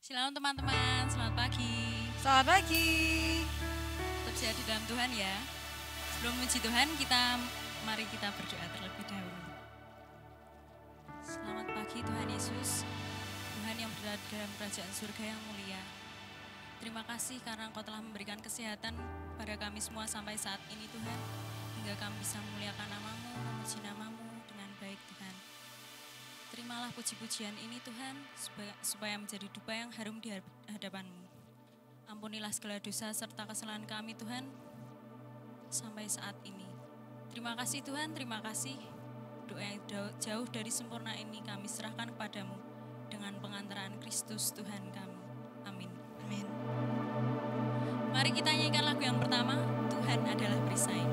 Shalom teman-teman, selamat pagi. Selamat pagi. Tetap sehat di dalam Tuhan ya. Sebelum memuji Tuhan, mari kita berdoa terlebih dahulu. Selamat pagi Tuhan Yesus, Tuhan yang berada dalam kerajaan surga yang mulia. Terima kasih karena Engkau telah memberikan kesehatan pada kami semua sampai saat ini Tuhan. Hingga kami bisa memuliakan nama-Mu, memuji nama-Mu dengan baik Tuhan. Terimalah puji-pujian ini Tuhan, supaya menjadi dupa yang harum di hadapan-Mu. Ampunilah segala dosa serta kesalahan kami Tuhan, sampai saat ini. Terima kasih Tuhan, terima kasih. Doa yang jauh dari sempurna ini kami serahkan kepadamu dengan pengantaran Kristus Tuhan kami. Amin. Amin. Mari kita nyanyikan lagu yang pertama, Tuhan adalah perisai.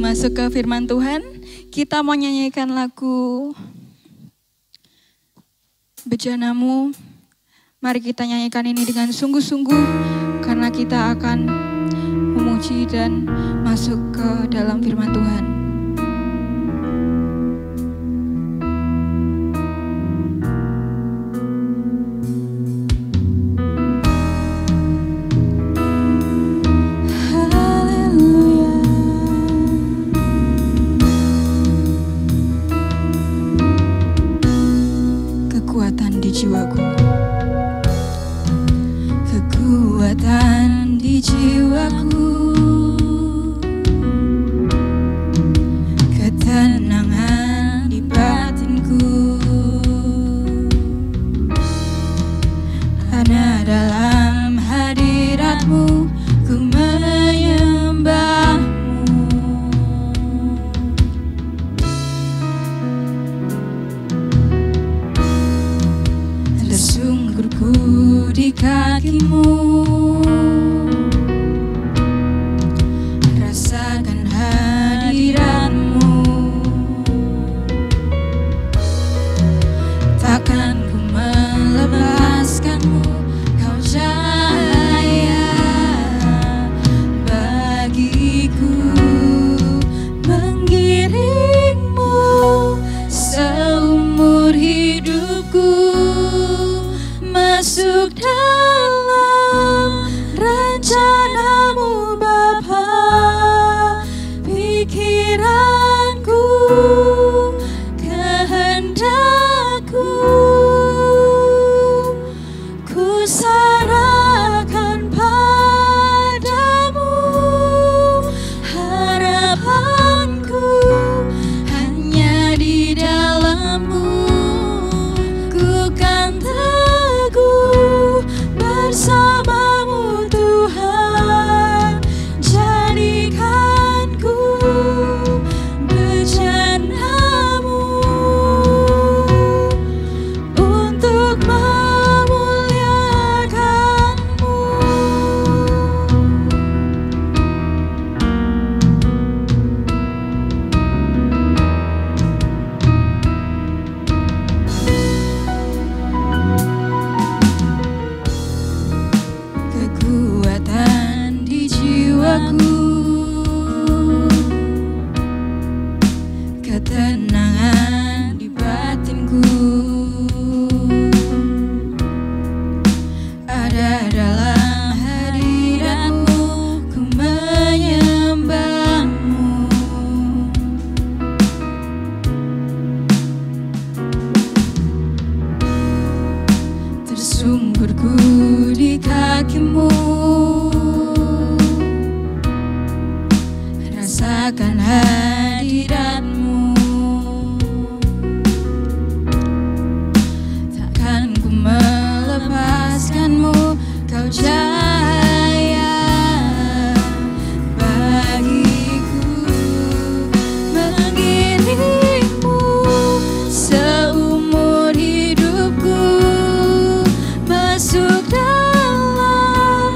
Masuk ke firman Tuhan, kita mau nyanyikan lagu Bejanamu. Mari kita nyanyikan ini dengan sungguh-sungguh karena kita akan memuji dan masuk ke dalam firman Tuhan. Kekuatan di jiwaku, ketenangan di batinku, hanya dalam hadiratmu ku menyembahmu. di kaki-Mu. Rasakan hadirat-Mu, takkan ku melepaskan-Mu. Kau cahaya bagiku, mengiringmu seumur hidupku, masuk dalam rencana-Mu Bapa. Pikiranku, kehendakku, ku serahkan padamu. Harapanku hanya di dalam-Mu, ku kan teguh bersama-Mu Tuhan. Jadikanku bejana-Mu untuk memuliakan-Mu. Kekuatan di jiwaku, ketenangan di batinku, ada dalam hadirat-Mu. Ku menyembah-Mu, tersungkurku di kaki-Mu. Rasakan hadirat-Mu, takkan ku melepaskan-Mu. Kau cahaya bagiku, mengiringmu seumur hidupku, masuk dalam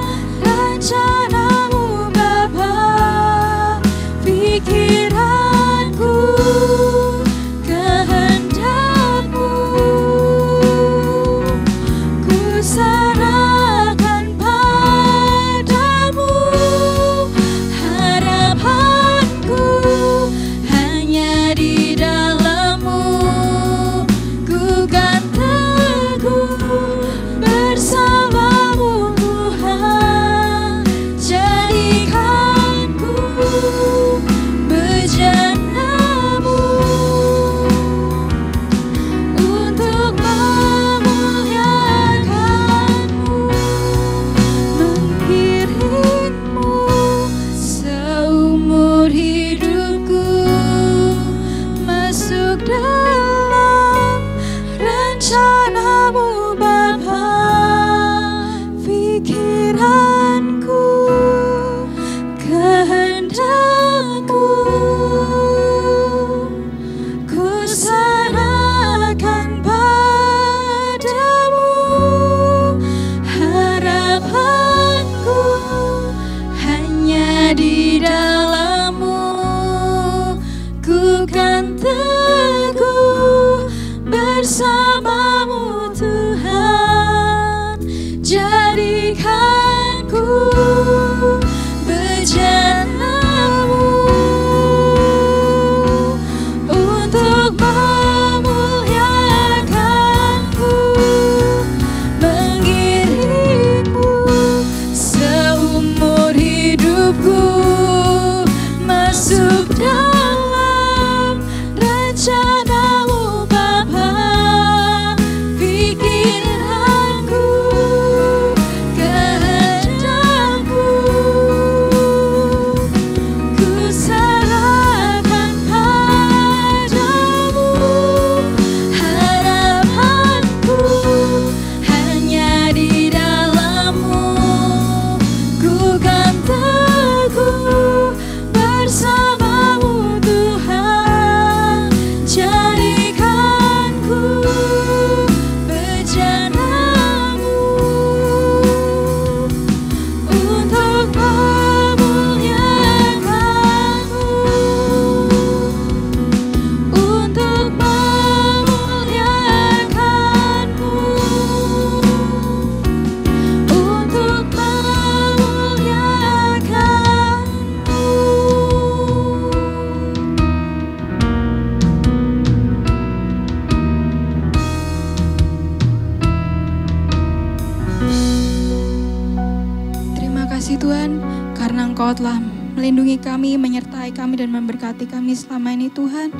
Engkau telah melindungi kami, menyertai kami dan memberkati kami selama ini Tuhan.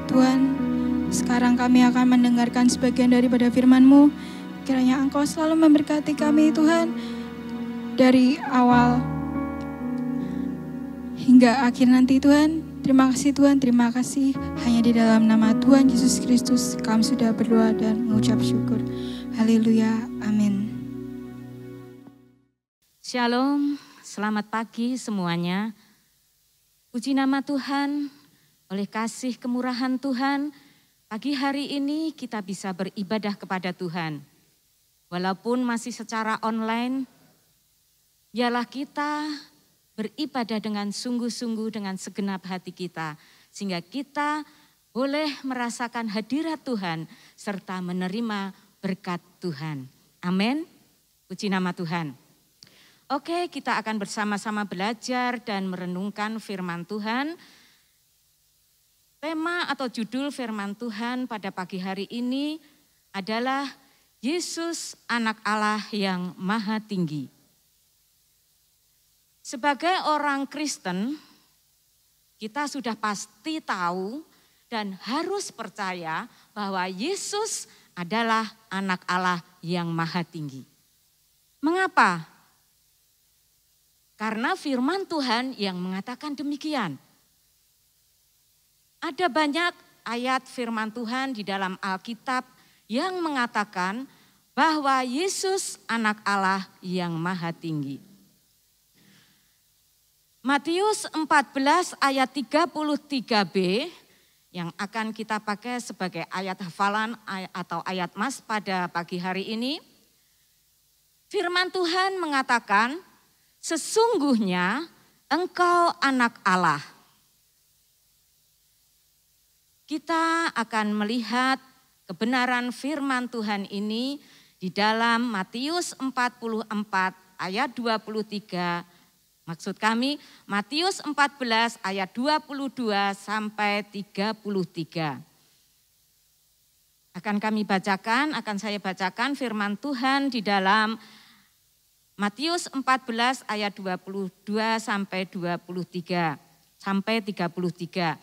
Tuhan, sekarang kami akan mendengarkan sebagian daripada firman-Mu. Kiranya Engkau selalu memberkati kami Tuhan, dari awal hingga akhir nanti Tuhan. Terima kasih Tuhan, terima kasih. Hanya di dalam nama Tuhan Yesus Kristus kami sudah berdoa dan mengucap syukur. Haleluya, amin. Shalom, selamat pagi semuanya. Puji nama Tuhan, oleh kasih kemurahan Tuhan, pagi hari ini kita bisa beribadah kepada Tuhan. Walaupun masih secara online, biarlah kita beribadah dengan sungguh-sungguh dengan segenap hati kita. Sehingga kita boleh merasakan hadirat Tuhan serta menerima berkat Tuhan. Amin. Puji nama Tuhan. Oke, kita akan bersama-sama belajar dan merenungkan firman Tuhan. Tema atau judul firman Tuhan pada pagi hari ini adalah Yesus anak Allah yang maha tinggi. Sebagai orang Kristen, kita sudah pasti tahu dan harus percaya bahwa Yesus adalah anak Allah yang maha tinggi. Mengapa? Karena firman Tuhan yang mengatakan demikian. Ada banyak ayat firman Tuhan di dalam Alkitab yang mengatakan bahwa Yesus anak Allah yang maha tinggi. Matius 14 ayat 33b yang akan kita pakai sebagai ayat hafalan atau ayat mas pada pagi hari ini. Firman Tuhan mengatakan, sesungguhnya engkau anak Allah. Kita akan melihat kebenaran firman Tuhan ini di dalam Matius 44 ayat 23. Maksud kami Matius 14 ayat 22 sampai 33. Akan saya bacakan firman Tuhan di dalam Matius 14 ayat 22 sampai 23 sampai 33.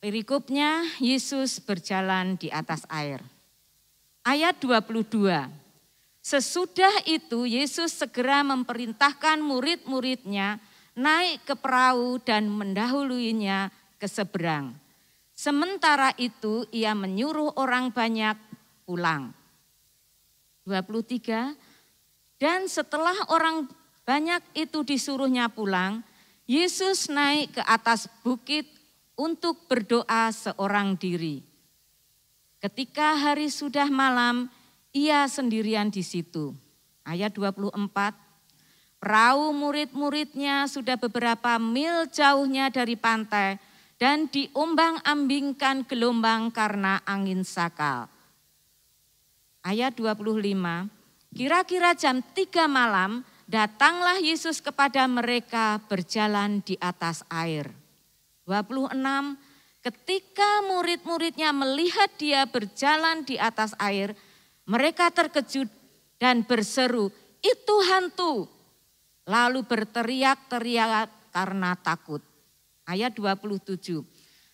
Perikopnya Yesus berjalan di atas air. Ayat 22. Sesudah itu Yesus segera memerintahkan murid-muridnya naik ke perahu dan mendahuluinya ke seberang. Sementara itu ia menyuruh orang banyak pulang. 23. Dan setelah orang banyak itu disuruhnya pulang, Yesus naik ke atas bukit untuk berdoa seorang diri. Ketika hari sudah malam, ia sendirian di situ. Ayat 24, perahu murid-muridnya sudah beberapa mil jauhnya dari pantai dan diombang-ambingkan gelombang karena angin sakal. Ayat 25, kira-kira jam 3 malam datanglah Yesus kepada mereka berjalan di atas air. 26, ketika murid-muridnya melihat dia berjalan di atas air, mereka terkejut dan berseru, itu hantu. Lalu berteriak-teriak karena takut. Ayat 27,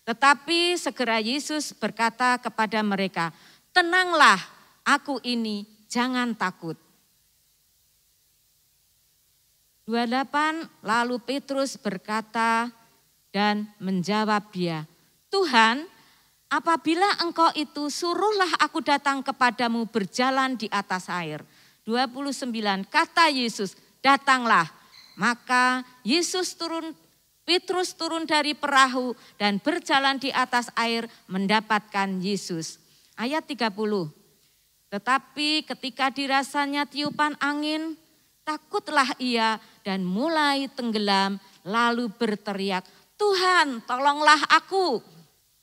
tetapi segera Yesus berkata kepada mereka, tenanglah, aku ini, jangan takut. 28, lalu Petrus berkata dan menjawab dia, Tuhan, apabila engkau itu, suruhlah aku datang kepadamu berjalan di atas air. 29, kata Yesus, datanglah. Maka Petrus turun dari perahu dan berjalan di atas air mendapatkan Yesus. Ayat 30. Tetapi ketika dirasanya tiupan angin, takutlah ia dan mulai tenggelam, lalu berteriak, Tuhan tolonglah aku.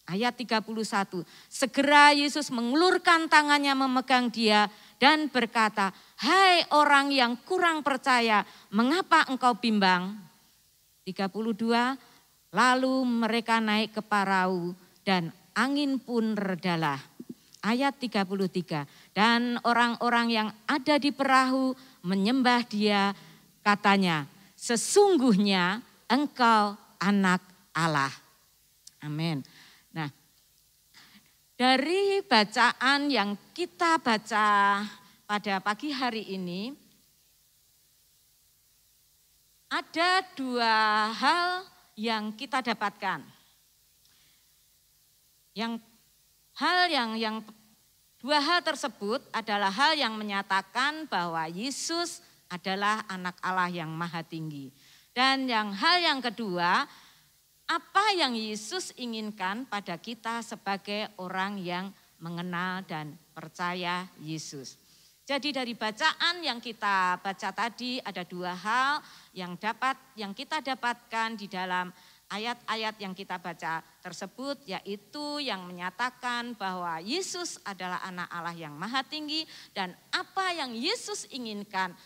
Ayat 31, segera Yesus mengulurkan tangannya memegang dia dan berkata, hai orang yang kurang percaya, mengapa engkau bimbang? 32, lalu mereka naik ke perahu dan angin pun redalah. Ayat 33, dan orang-orang yang ada di perahu menyembah dia, katanya, sesungguhnya engkau anak Allah. Amin. Nah, dari bacaan yang kita baca pada pagi hari ini, ada dua hal yang kita dapatkan. Dua hal tersebut adalah hal yang menyatakan bahwa Yesus adalah anak Allah yang maha tinggi. Dan hal yang kedua, apa yang Yesus inginkan pada kita sebagai orang yang mengenal dan percaya Yesus. Jadi dari bacaan yang kita baca tadi ada dua hal yang kita dapatkan di dalam ayat-ayat yang kita baca tersebut, yaitu yang menyatakan bahwa Yesus adalah anak Allah yang maha tinggi dan apa yang Yesus inginkan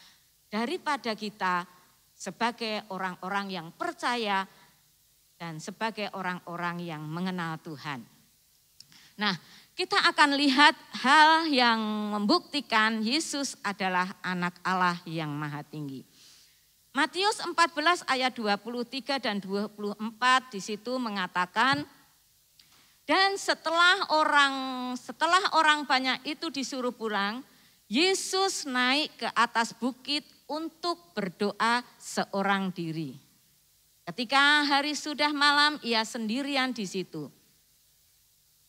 daripada kita sebagai orang-orang yang percaya dan sebagai orang-orang yang mengenal Tuhan. Nah, kita akan lihat hal yang membuktikan Yesus adalah anak Allah yang maha tinggi. Matius 14 ayat 23 dan 24 di situ mengatakan, dan setelah orang banyak itu disuruh pulang, Yesus naik ke atas bukit untuk berdoa seorang diri. Ketika hari sudah malam, ia sendirian di situ.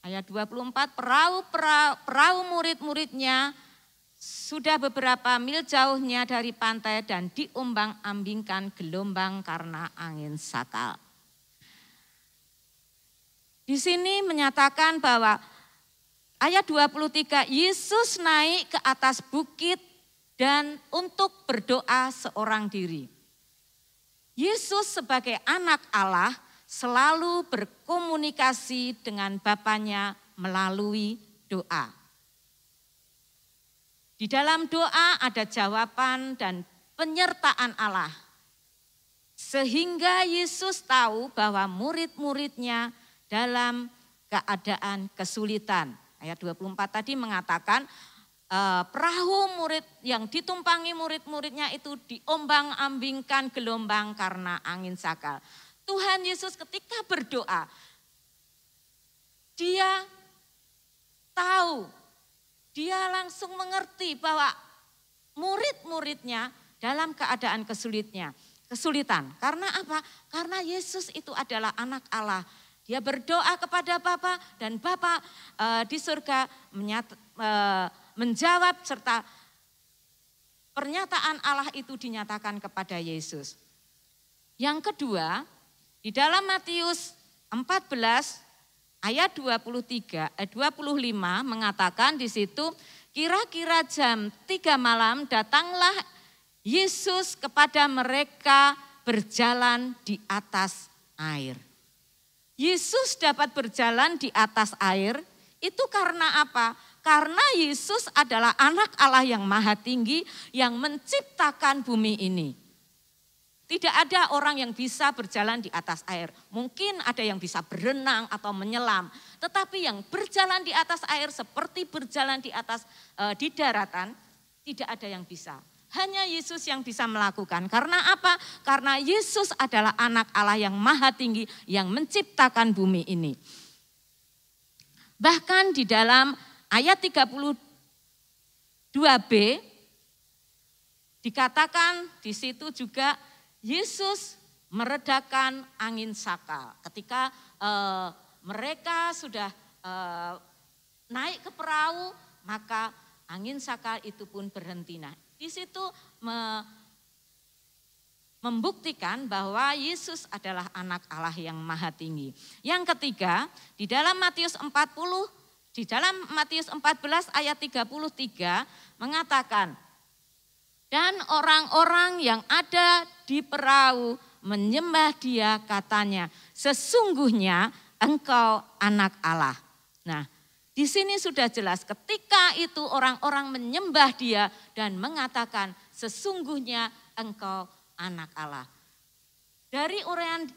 Ayat 24, perahu murid-muridnya sudah beberapa mil jauhnya dari pantai dan diombang-ambingkan gelombang karena angin sakal. Di sini menyatakan bahwa ayat 23, Yesus naik ke atas bukit dan untuk berdoa seorang diri. Yesus sebagai anak Allah selalu berkomunikasi dengan Bapanya melalui doa. Di dalam doa ada jawaban dan penyertaan Allah. Sehingga Yesus tahu bahwa murid-muridnya dalam keadaan kesulitan. Ayat 24 tadi mengatakan perahu murid yang ditumpangi murid-muridnya itu diombang-ambingkan gelombang karena angin sakal. Tuhan Yesus ketika berdoa, dia tahu, dia langsung mengerti bahwa murid-muridnya dalam keadaan kesulitan. Karena apa? Karena Yesus itu adalah anak Allah. Dia berdoa kepada Bapa dan Bapa di surga menjawab serta pernyataan Allah itu dinyatakan kepada Yesus. Yang kedua, di dalam Matius 14 ayat 25 mengatakan di situ, kira-kira jam 3 malam datanglah Yesus kepada mereka berjalan di atas air. Yesus dapat berjalan di atas air itu karena apa? Karena Yesus adalah anak Allah yang maha tinggi yang menciptakan bumi ini. Tidak ada orang yang bisa berjalan di atas air. Mungkin ada yang bisa berenang atau menyelam. Tetapi yang berjalan di atas air seperti berjalan di daratan, tidak ada yang bisa. Hanya Yesus yang bisa melakukan. Karena apa? Karena Yesus adalah anak Allah yang maha tinggi yang menciptakan bumi ini. Bahkan di dalam ayat 32b dikatakan di situ juga Yesus meredakan angin sakal. Ketika mereka sudah naik ke perahu, maka angin sakal itu pun berhenti. Nah, di situ membuktikan bahwa Yesus adalah anak Allah yang maha tinggi. Yang ketiga, di dalam Matius 14 ayat 33 mengatakan, dan orang-orang yang ada di perahu menyembah dia, katanya, sesungguhnya engkau anak Allah. Nah, di sini sudah jelas ketika itu orang-orang menyembah dia dan mengatakan sesungguhnya engkau anak Allah. Dari uraian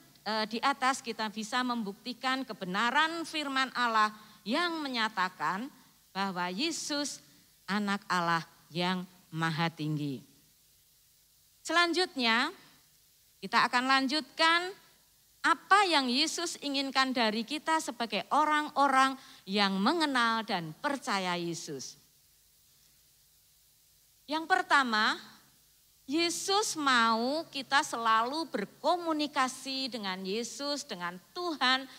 di atas kita bisa membuktikan kebenaran firman Allah yang menyatakan bahwa Yesus anak Allah yang maha tinggi. Selanjutnya Kita akan lanjutkan apa yang Yesus inginkan dari kita sebagai orang-orang yang mengenal dan percaya Yesus. Yang pertama, Yesus mau kita selalu berkomunikasi dengan Yesus, dengan Tuhan,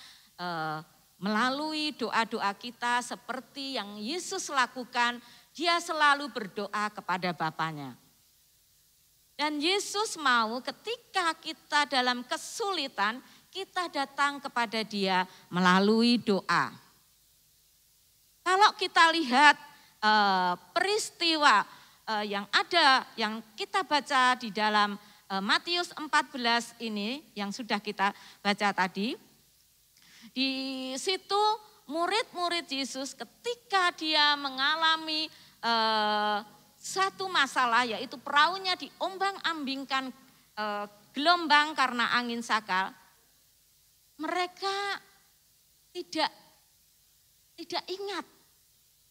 melalui doa-doa kita seperti yang Yesus lakukan. Dia selalu berdoa kepada Bapanya. Dan Yesus mau ketika kita dalam kesulitan, kita datang kepada Dia melalui doa. Kalau kita lihat peristiwa yang ada, yang kita baca di dalam Matius 14 ini, yang sudah kita baca tadi, di situ murid-murid Yesus ketika dia mengalami satu masalah, yaitu perahunya diombang-ambingkan gelombang karena angin sakal, mereka tidak ingat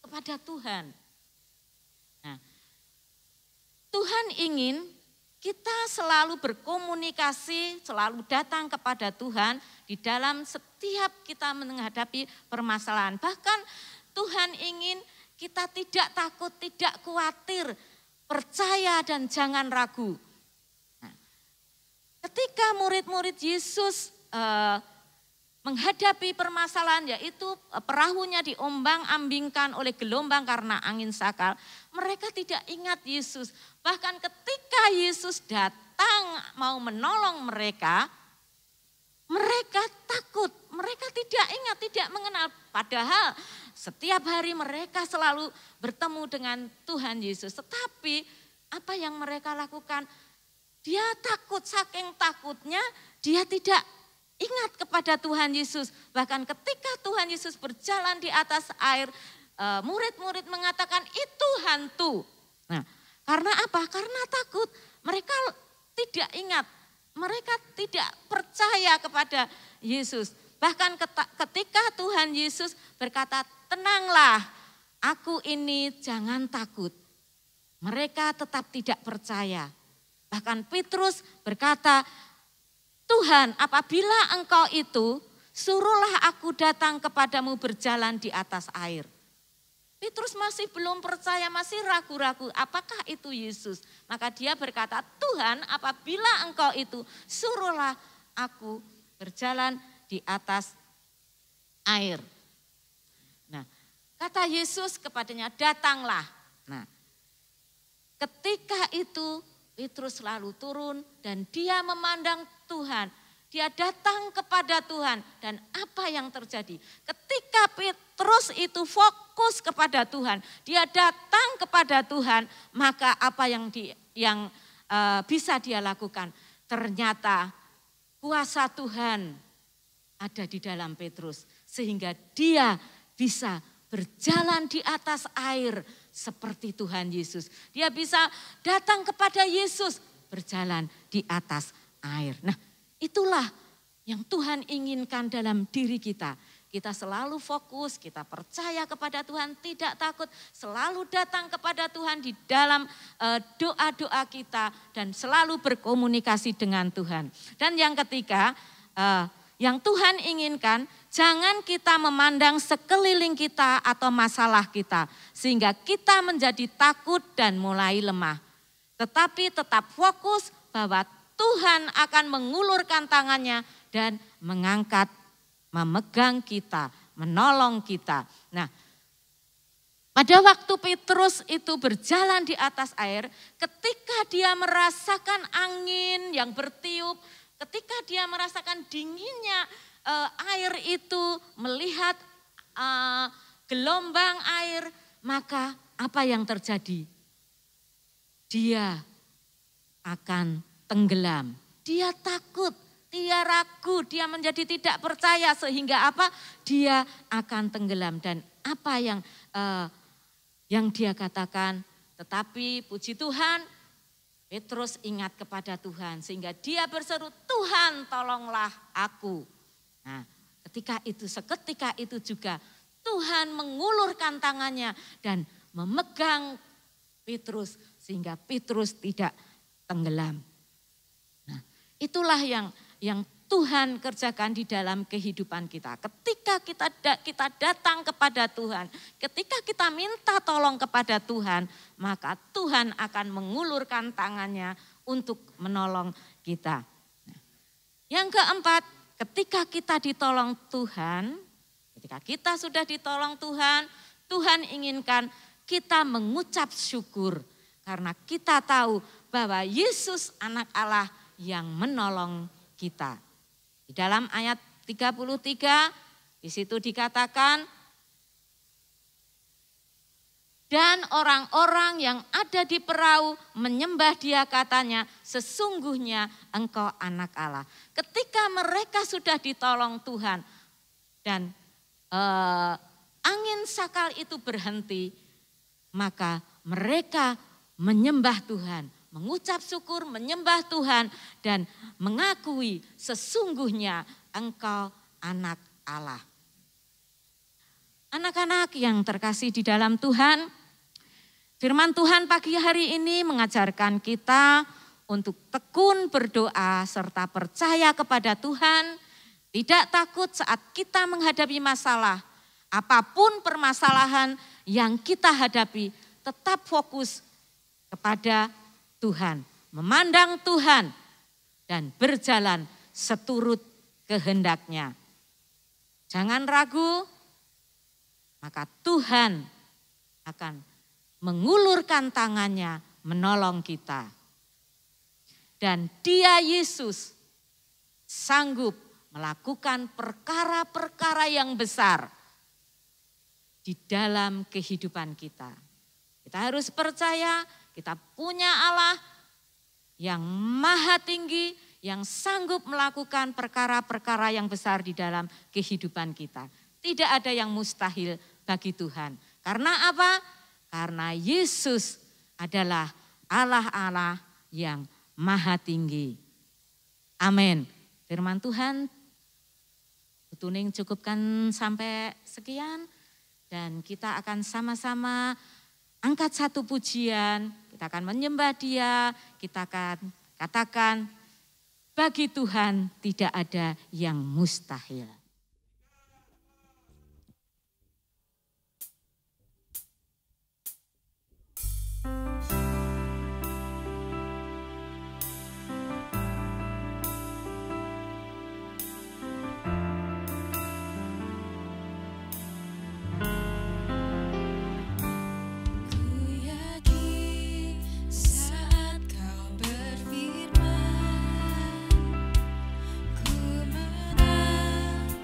kepada Tuhan. Nah, Tuhan ingin kita selalu berkomunikasi, selalu datang kepada Tuhan di dalam setiap kita menghadapi permasalahan. Bahkan Tuhan ingin kita tidak takut, tidak khawatir, percaya dan jangan ragu. Nah, ketika murid-murid Yesus menghadapi permasalahan, yaitu perahunya diombang-ambingkan oleh gelombang karena angin sakal, mereka tidak ingat Yesus. Bahkan ketika Yesus datang mau menolong mereka, mereka takut, mereka tidak ingat, tidak mengenal. Padahal setiap hari mereka selalu bertemu dengan Tuhan Yesus. Tetapi apa yang mereka lakukan? Dia takut, saking takutnya dia tidak ingat kepada Tuhan Yesus. Bahkan ketika Tuhan Yesus berjalan di atas air, murid-murid mengatakan itu hantu. Nah, karena apa? Karena takut. Mereka tidak ingat. Mereka tidak percaya kepada Yesus. Bahkan ketika Tuhan Yesus berkata, tenanglah, aku ini, jangan takut. Mereka tetap tidak percaya. Bahkan Petrus berkata, Tuhan, apabila engkau itu, suruhlah aku datang kepadamu berjalan di atas air. Petrus masih belum percaya, masih ragu-ragu, apakah itu Yesus? Maka dia berkata, Tuhan, apabila engkau itu, suruhlah aku berjalan di atas air. Nah, kata Yesus kepadanya, datanglah. Nah, ketika itu Petrus lalu turun dan dia memandang Tuhan. Dia datang kepada Tuhan dan apa yang terjadi? Ketika Petrus itu fokus kepada Tuhan, dia datang kepada Tuhan, maka apa yang bisa dia lakukan? Ternyata kuasa Tuhan ada di dalam Petrus sehingga dia bisa berjalan di atas air seperti Tuhan Yesus. Dia bisa datang kepada Yesus berjalan di atas air. Nah, itulah yang Tuhan inginkan dalam diri kita. Kita selalu fokus, kita percaya kepada Tuhan, tidak takut, selalu datang kepada Tuhan di dalam doa-doa kita dan selalu berkomunikasi dengan Tuhan. Dan yang ketiga, yang Tuhan inginkan, jangan kita memandang sekeliling kita atau masalah kita sehingga kita menjadi takut dan mulai lemah. Tetapi tetap fokus bahwa Tuhan akan mengulurkan tangannya dan mengangkat, memegang kita, menolong kita. Nah, pada waktu Petrus itu berjalan di atas air, ketika dia merasakan angin yang bertiup, ketika dia merasakan dinginnya air itu, melihat gelombang air, maka apa yang terjadi? Dia akan tenggelam. Dia takut, dia ragu, dia menjadi tidak percaya sehingga apa? Dia akan tenggelam dan apa yang dia katakan? Tetapi puji Tuhan, Petrus ingat kepada Tuhan sehingga dia berseru, Tuhan tolonglah aku. Nah, seketika itu juga Tuhan mengulurkan tangannya dan memegang Petrus sehingga Petrus tidak tenggelam. Nah, Itulah yang Tuhan kerjakan di dalam kehidupan kita. Ketika kita datang kepada Tuhan, ketika kita minta tolong kepada Tuhan, maka Tuhan akan mengulurkan tangannya untuk menolong kita. Yang keempat, ketika kita ditolong Tuhan, ketika kita sudah ditolong Tuhan, Tuhan inginkan kita mengucap syukur. Karena kita tahu bahwa Yesus anak Allah yang menolong kita. Di dalam ayat 33, di situ dikatakan, dan orang-orang yang ada di perahu menyembah Dia, katanya, sesungguhnya Engkau anak Allah. Ketika mereka sudah ditolong Tuhan dan angin sakal itu berhenti, maka mereka menyembah Tuhan, mengucap syukur, menyembah Tuhan, dan mengakui sesungguhnya Engkau anak Allah. Anak-anak yang terkasih di dalam Tuhan, firman Tuhan pagi hari ini mengajarkan kita untuk tekun berdoa serta percaya kepada Tuhan, tidak takut saat kita menghadapi masalah. Apapun permasalahan yang kita hadapi, tetap fokus kepada Tuhan, memandang Tuhan dan berjalan seturut kehendak-Nya. Jangan ragu, maka Tuhan akan mengulurkan tangannya menolong kita. Dan Dia, Yesus, sanggup melakukan perkara-perkara yang besar di dalam kehidupan kita. Kita harus percaya kita punya Allah yang maha tinggi, yang sanggup melakukan perkara-perkara yang besar di dalam kehidupan kita. Tidak ada yang mustahil bagi Tuhan. Karena apa? Karena Yesus adalah Allah-Allah yang maha tinggi. Amin. Firman Tuhan, Tuning cukupkan sampai sekian. Dan kita akan sama-sama angkat satu pujian, kita akan menyembah Dia, kita akan katakan, bagi Tuhan tidak ada yang mustahil. Ku menang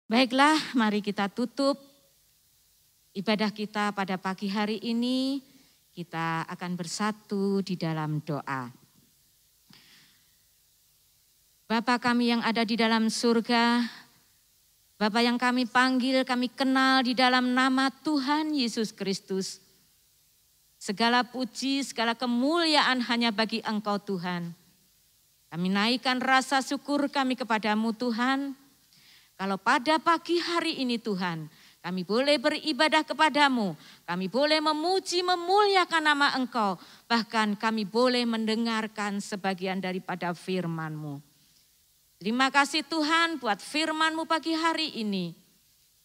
Baiklah, mari kita tutup ibadah kita pada pagi hari ini. Kita akan bersatu di dalam doa. Bapa kami yang ada di dalam surga, Bapa yang kami panggil, kami kenal di dalam nama Tuhan Yesus Kristus. Segala puji, segala kemuliaan hanya bagi Engkau Tuhan. Kami naikkan rasa syukur kami kepadamu Tuhan. Kalau pada pagi hari ini Tuhan, kami boleh beribadah kepadamu, kami boleh memuji, memuliakan nama Engkau, bahkan kami boleh mendengarkan sebagian daripada firman-Mu. Terima kasih Tuhan buat firman-Mu pagi hari ini.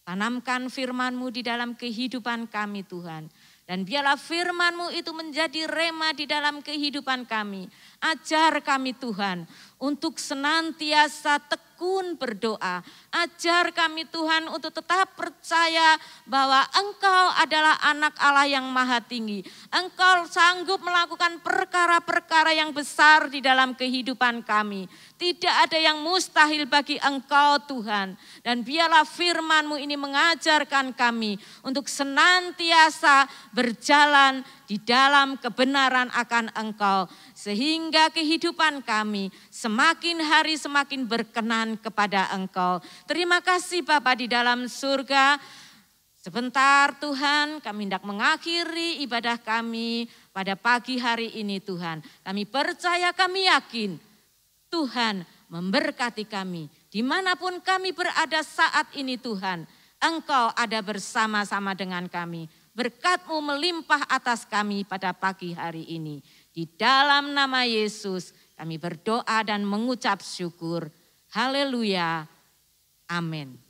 Tanamkan firman-Mu di dalam kehidupan kami Tuhan. Dan biarlah firman-Mu itu menjadi rema di dalam kehidupan kami. Ajar kami Tuhan untuk senantiasa tekun berdoa. Ajar kami Tuhan untuk tetap percaya bahwa Engkau adalah anak Allah yang maha tinggi. Engkau sanggup melakukan perkara-perkara yang besar di dalam kehidupan kami. Tidak ada yang mustahil bagi Engkau Tuhan. Dan biarlah firman-Mu ini mengajarkan kami untuk senantiasa berjalan di dalam kebenaran akan Engkau. Sehingga kehidupan kami semakin hari semakin berkenan kepada Engkau. Terima kasih Bapa di dalam surga. Sebentar Tuhan, kami hendak mengakhiri ibadah kami pada pagi hari ini Tuhan. Kami percaya, kami yakin Tuhan memberkati kami. Dimanapun kami berada saat ini Tuhan, Engkau ada bersama-sama dengan kami. Berkat-Mu melimpah atas kami pada pagi hari ini. Di dalam nama Yesus kami berdoa dan mengucap syukur. Haleluya. Amin.